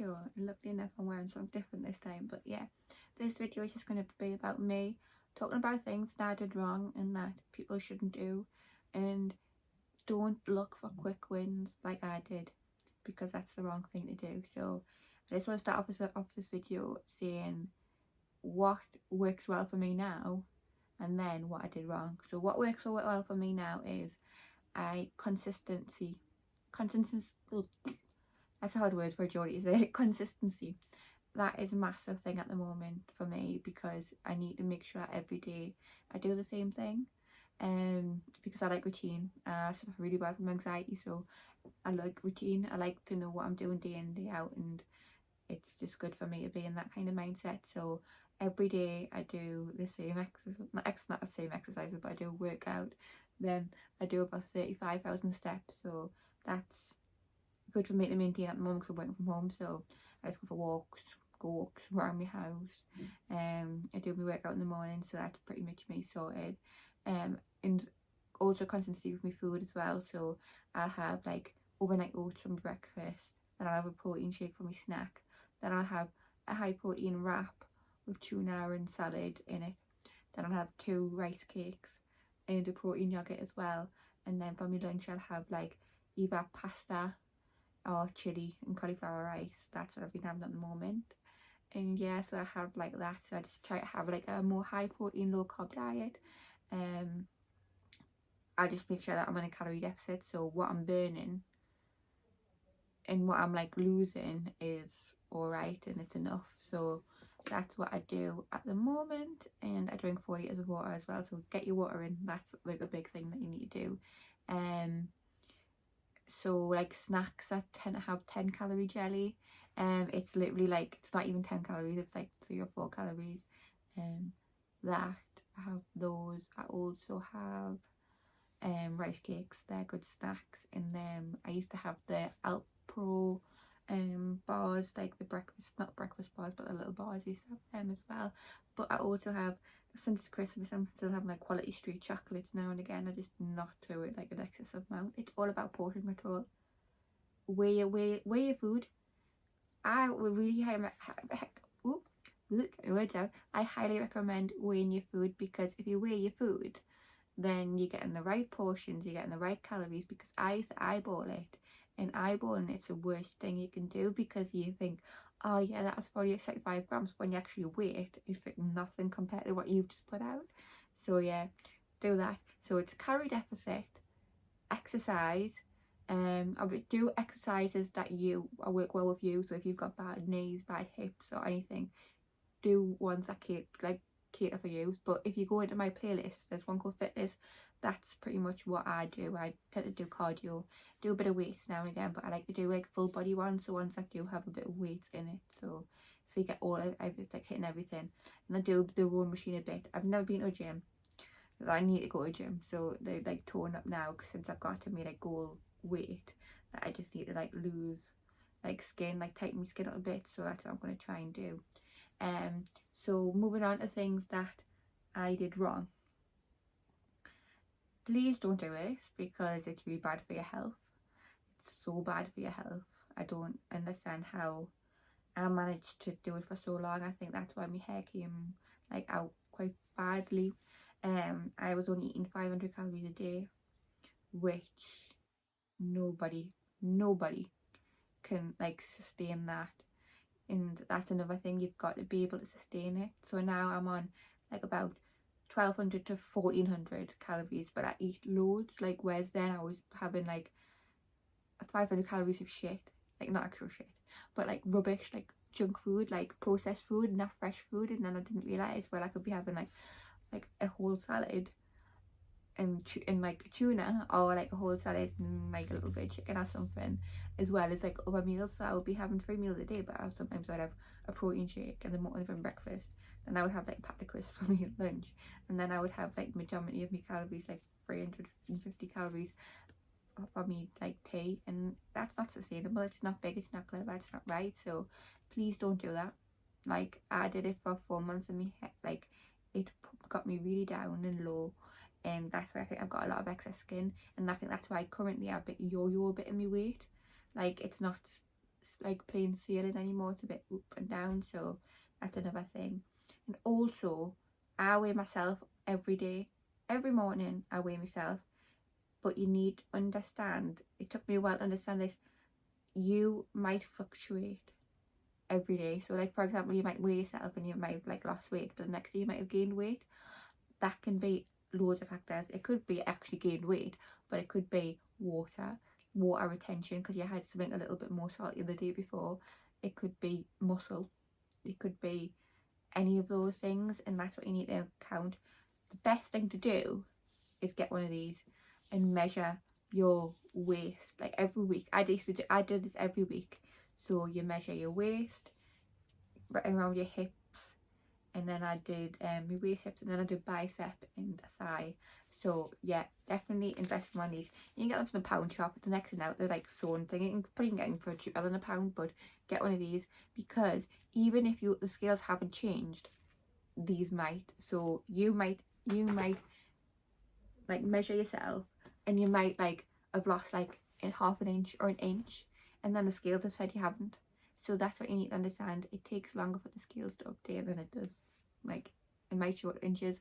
video. Luckily enough I'm wearing something different this time, but yeah, this video is just going to be about me talking about things that I did wrong and that people shouldn't do, and don't look for quick wins like I did, because that's the wrong thing to do. So I just want to start off this video saying what works well for me now and then what I did wrong. So what works so well for me now is consistency. That's a hard word for a Geordie, is it? Consistency. That is a massive thing at the moment for me, because I need to make sure every day I do the same thing. Because I like routine. I suffer really bad from anxiety, so I like routine. I like to know what I'm doing day in, day out, and it's just good for me to be in that kind of mindset. So every day I do the same exercise, not the same exercises, but I do work out. Then I do about 35,000 steps, so that's good for me to maintain at the moment because I'm working from home. So I just go for walks around my house. I do my workout in the morning, so that's pretty much me sorted. And also consistency with my food as well. So I'll have like overnight oats for my breakfast, then I'll have a protein shake for my snack, then I'll have a high protein wrap with tuna and salad in it, then I'll have 2 rice cakes and a protein yogurt as well, and then for my lunch I'll have like either pasta or chili and cauliflower rice. That's what I've been having at the moment. And yeah, so I have like that. So I just try to have like a more high protein, low carb diet. I just make sure that I'm in a calorie deficit, so what I'm burning and what I'm like losing is alright and it's enough. So that's what I do at the moment. And I drink 4 litres of water as well, so get your water in. That's like a big thing that you need to do. So like snacks, I tend to have 10 calorie jelly. It's literally like, it's not even 10 calories, it's like 3 or 4 calories. That I have those. I also have rice cakes. They're good snacks. And then I used to have the Alpro bars, like the breakfast, not breakfast bars, but the little bars. I used to have them as well. But I also have, since Christmas, I'm still having like Quality Street chocolates now and again. I just not do it like an excessive amount. It's all about portion control. Weigh your food. I would really I highly recommend weighing your food, because if you weigh your food, then you're getting the right portions, you're getting the right calories. Because I used to eyeball it, and eyeballing it's the worst thing you can do, because you think, oh yeah, that was probably 75 grams. When you actually weigh it, it's like nothing compared to what you've just put out. So yeah, do that. So it's calorie deficit, exercise. I would do exercises that work well with you. So if you've got bad knees, bad hips or anything, do ones that cater for you. But if you go into my playlist, there's one called fitness. That's pretty much what I do. I tend to do cardio, do a bit of weights now and again, but I like to do like full body ones, so ones that do have a bit of weight in it, so you get all of everything, like hitting everything. And I do the rowing machine a bit. I've never been to a gym, I need to go to a gym, so they like torn up now, because since I've got to my like goal weight, that I just need to like lose like skin, like tighten my skin up a bit. So that's what I'm going to try and do. So moving on to things that I did wrong. Please don't do this, because it's really bad for your health. It's so bad for your health. I don't understand how I managed to do it for so long. I think that's why my hair came like out quite badly. I was only eating 500 calories a day, which nobody can like sustain that. And that's another thing, you've got to be able to sustain it. So now I'm on like about 1200 to 1400 calories, but I eat loads. Like, whereas then I was having like 500 calories of shit, like not actual shit, but like rubbish, like junk food, like processed food, not fresh food. And then I didn't realize, well, I could be having like a whole salad and like tuna, or like a whole salad and like a little bit of chicken or something, as well as like other meals. So I would be having 3 meals a day, but sometimes I'd have a protein shake in the morning for breakfast, then I would have like packet crisps for my lunch, and then I would have like majority of my calories, like 350 calories for me like tea. And that's not sustainable. It's not big, it's not clever, it's not right. So please don't do that. Like, I did it for 4 months and me like it got me really down and low, and that's why I think I've got a lot of excess skin. And I think that's why currently I've bit yo-yo a bit in my weight. Like, it's not like plain sailing anymore. It's a bit up and down, so that's another thing. And also, I weigh myself every day. Every morning I weigh myself, but you need to understand, it took me a while to understand this, you might fluctuate every day. So like, for example, you might weigh yourself and you might have like lost weight, but the next day you might have gained weight. That can be loads of factors. It could be actually gained weight, but it could be water retention because you had something a little bit more salty the day before. It could be muscle. It could be any of those things, and that's what you need to count. The best thing to do is get one of these and measure your waist like every week. I did this every week. So you measure your waist right around your hips, and then I did my waist, hips, and then I did bicep and thigh. So yeah, definitely invest in one of these. You can get them from the pound shop. The next thing out, they're like sewn thing. You can probably get them for cheaper than £1, but get one of these, because even if the scales haven't changed, these might. So you might like measure yourself, and you might like have lost like in half an inch or an inch, and then the scales have said you haven't. So that's what you need to understand. It takes longer for the scales to update than it does, like, it might show inches.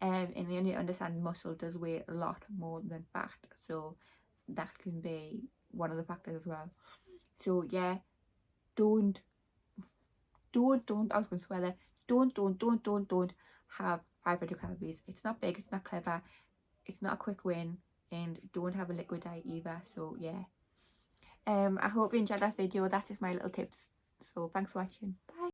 And you need to understand muscle does weigh a lot more than fat, so that can be one of the factors as well. So yeah, don't I was going to swear there, don't have 500 calories. It's not big, it's not clever, it's not a quick win, and don't have a liquid diet either. So yeah, I hope you enjoyed that video. That's just my little tips. So thanks for watching. Bye.